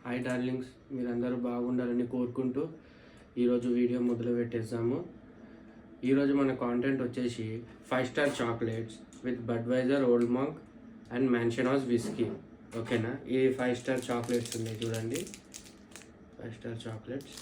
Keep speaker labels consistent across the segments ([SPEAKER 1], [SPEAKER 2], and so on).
[SPEAKER 1] Hi darlings, మీరందరూ బాగుండాలని కోరుకుంటూ ఈరోజు వీడియో మొదలు పెట్టేస్తాము. ఈరోజు మన కాంటెంట్ వచ్చేసి 5 star chocolates with Budweiser, old monk and mansion house whisky. ఓకేనా? ఈ 5 స్టార్ చాక్లెట్స్ ఉన్నాయి చూడండి. 5 star chocolates.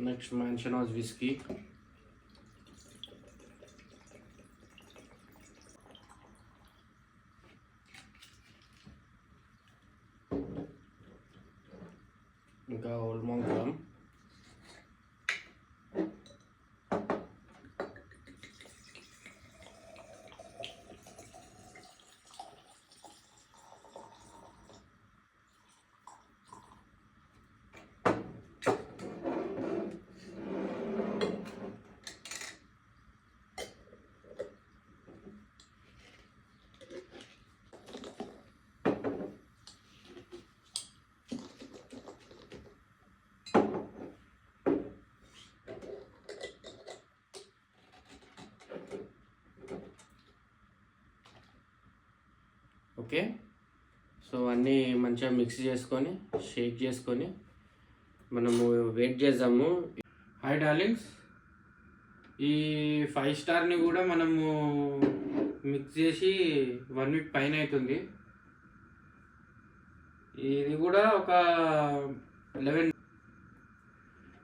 [SPEAKER 1] Next mansion house whisky. ఇంకా ఓల్డ్ మాంక్ రమ్. ఓకే, సో అన్నీ మంచిగా మిక్స్ చేసుకొని షేక్ చేసుకొని మనము వెయిట్ చేద్దాము. హాయ్ డార్లింగ్స్, ఈ 5 స్టార్ని కూడా మనము మిక్స్ చేసి 1 వీక్ పైన అవుతుంది. ఇది కూడా ఒక 11.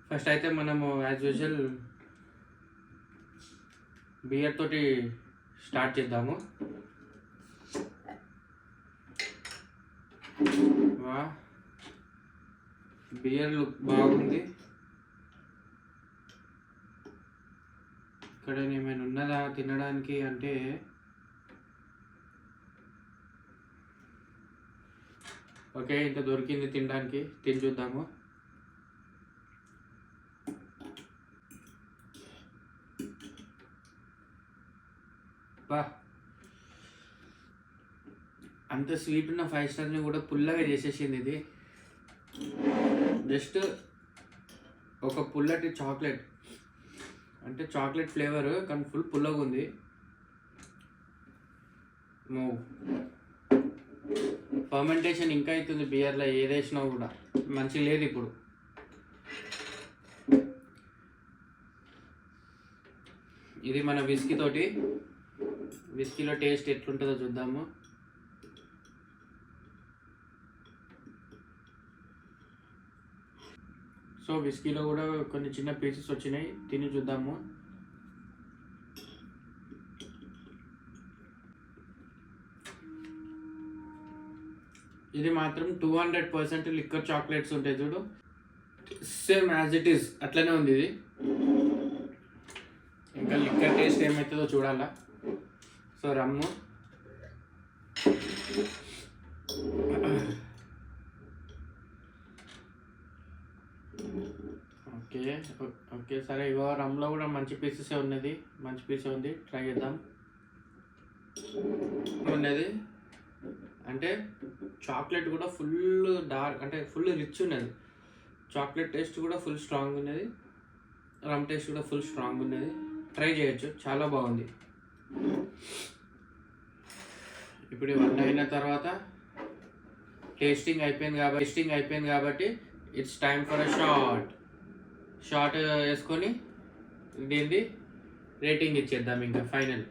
[SPEAKER 1] ఫస్ట్ అయితే మనము యాజ్ యూజువల్ బియర్ తోటి స్టార్ట్ చేద్దాము. బియర్ లుక్ బాగుంది. ఇక్కడ ఏమైనా ఉన్నదా తినడానికి అంటే ఓకే, ఇంత దొరికింది తినడానికి. తిని చూద్దాము. బా, అంత స్వీట్ ఉన్న 5 స్టార్ని కూడా పుల్లగా చేసేసింది. ఇది జస్ట్ ఒక పుల్లటి చాక్లెట్, అంటే చాక్లెట్ ఫ్లేవర్ కానీ ఫుల్ పుల్లగా ఉంది. ఫర్మెంటేషన్ ఇంకా అవుతుంది బియర్లో, ఏదేసినా కూడా మంచిగా లేదు. ఇప్పుడు ఇది మన విస్కీ తోటి, విస్కీలో టేస్ట్ ఎట్లుంటుందో చూద్దాము. సో విస్కీలో కూడా కొన్ని చిన్న పీసెస్ వచ్చినాయి, తిని చూద్దాము. ఇది మాత్రం 200% లిక్కర్ చాక్లెట్స్ ఉంటాయి చూడు, సేమ్ యాజ్ ఇట్ ఈస్ అట్లనే ఉంది ఇది. ఇంకా లిక్కర్ టేస్ట్ ఏమవుతుందో చూడాలా. సో రమ్ము, ఓకే ఓకే సరే. ఇగో రమ్లో కూడా మంచి పీసెస్ ఉన్నది, మంచి పీసే ఉంది. ట్రై చేద్దాం. ఉన్నది అంటే చాక్లెట్ కూడా ఫుల్ డార్క్, అంటే ఫుల్ రిచ్ ఉన్నది. చాక్లెట్ టేస్ట్ కూడా ఫుల్ స్ట్రాంగ్ ఉన్నది, రమ్ టేస్ట్ కూడా ఫుల్ స్ట్రాంగ్ ఉన్నది. ట్రై చేయొచ్చు, చాలా బాగుంది. ఇప్పుడు ఇవన్నీ అయిన తర్వాత టేస్టింగ్ అయిపోయింది కాబట్టి it's time for a short వేసుకొని దీన్ని రేటింగ్ ఇచ్చేద్దాం. ఇంకా ఫైనల్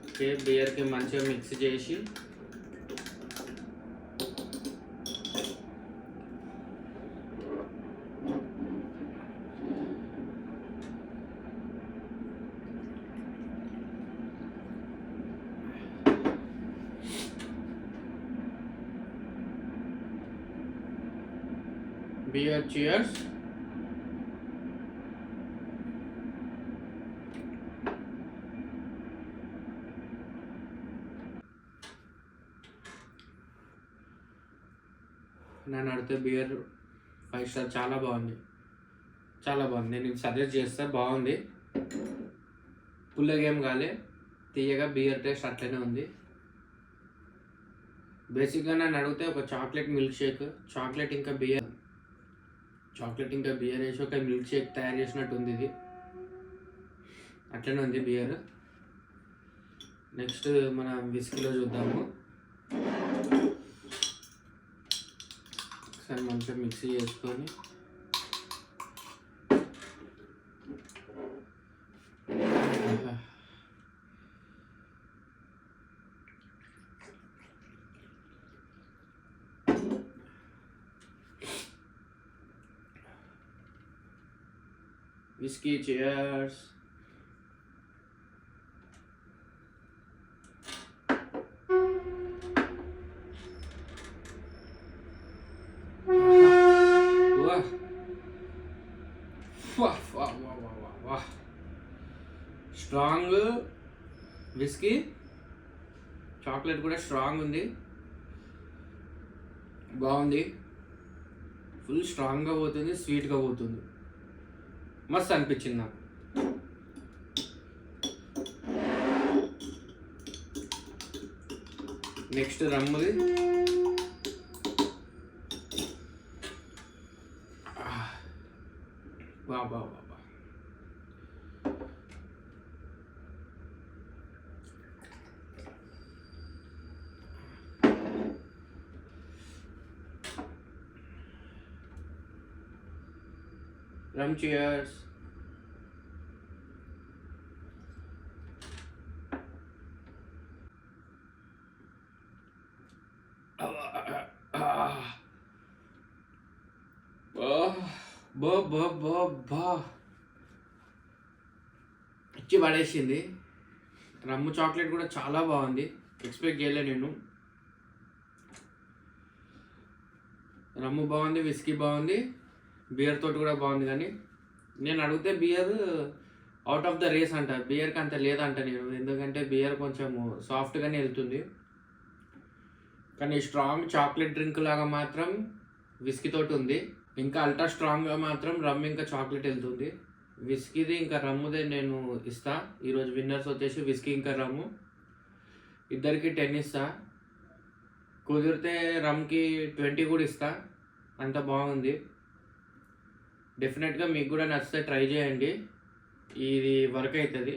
[SPEAKER 1] ఓకే, బియర్కి మంచిగా మిక్స్ చేసి బియర్ చియర్స్. నన్ను అడిగితే బియర్ 5 స్టార్ చాలా బాగుంది, చాలా బాగుంది. నేను సజెస్ట్ చేస్తా, బాగుంది. పుల్లగా ఏం కాలే, తీయగా బియర్ టేస్ట్ అట్లనే ఉంది. బేసిక్గా నన్ను అడిగితే ఒక చాక్లెట్ మిల్క్ షేక్, చాక్లెట్ ఇంకా బియర్ వేసి ఒక మిల్క్ షేక్ తయారు చేసినట్టు ఉంది. ఇది అట్లనే ఉంది బియర్. నెక్స్ట్ మన విస్కీలో చూద్దాము. ఒకసారి మంచిగా మిక్సీ చేసుకొని whisky cheers. Strong whisky, chocolate కూడా స్ట్రాంగ్ ఉంది, బాగుంది. ఫుల్ స్ట్రాంగ్గా పోతుంది, స్వీట్గా పోతుంది, మస్తు అనిపించింది నాకు. నెక్స్ట్ రమ్ముది. బాబా rum cheers. ఇచ్చి పడేసింది. రమ్ము చాక్లెట్ కూడా చాలా బాగుంది, ఎక్స్పెక్ట్ చేయలే నేను. రమ్ము బాగుంది, విస్కీ బాగుంది, బియర్ తోటి కూడా బాగుంది. కానీ నేను అడిగితే bear out of the race అంట, బియర్కి అంత లేదంట నేను. ఎందుకంటే బియర్ కొంచెం సాఫ్ట్గానే వెళ్తుంది, కానీ స్ట్రాంగ్ చాక్లెట్ డ్రింక్ లాగా మాత్రం విస్కీ తోటి ఉంది. ఇంకా అల్ట్రా స్ట్రాంగ్గా మాత్రం రమ్ ఇంకా చాక్లెట్ వెళ్తుంది. విస్కీది ఇంకా రమ్ముదే నేను ఇస్తా. ఈరోజు విన్నర్స్ వచ్చేసి విస్కీ ఇంకా రమ్ము, ఇద్దరికి 10 ఇస్తా. కుదిరితే రమ్కి 20 కూడా ఇస్తా, అంత బాగుంది. డెఫినెట్గా మీకు కూడా నచ్చితే ట్రై చేయండి, ఇది వర్క్ అవుతుంది.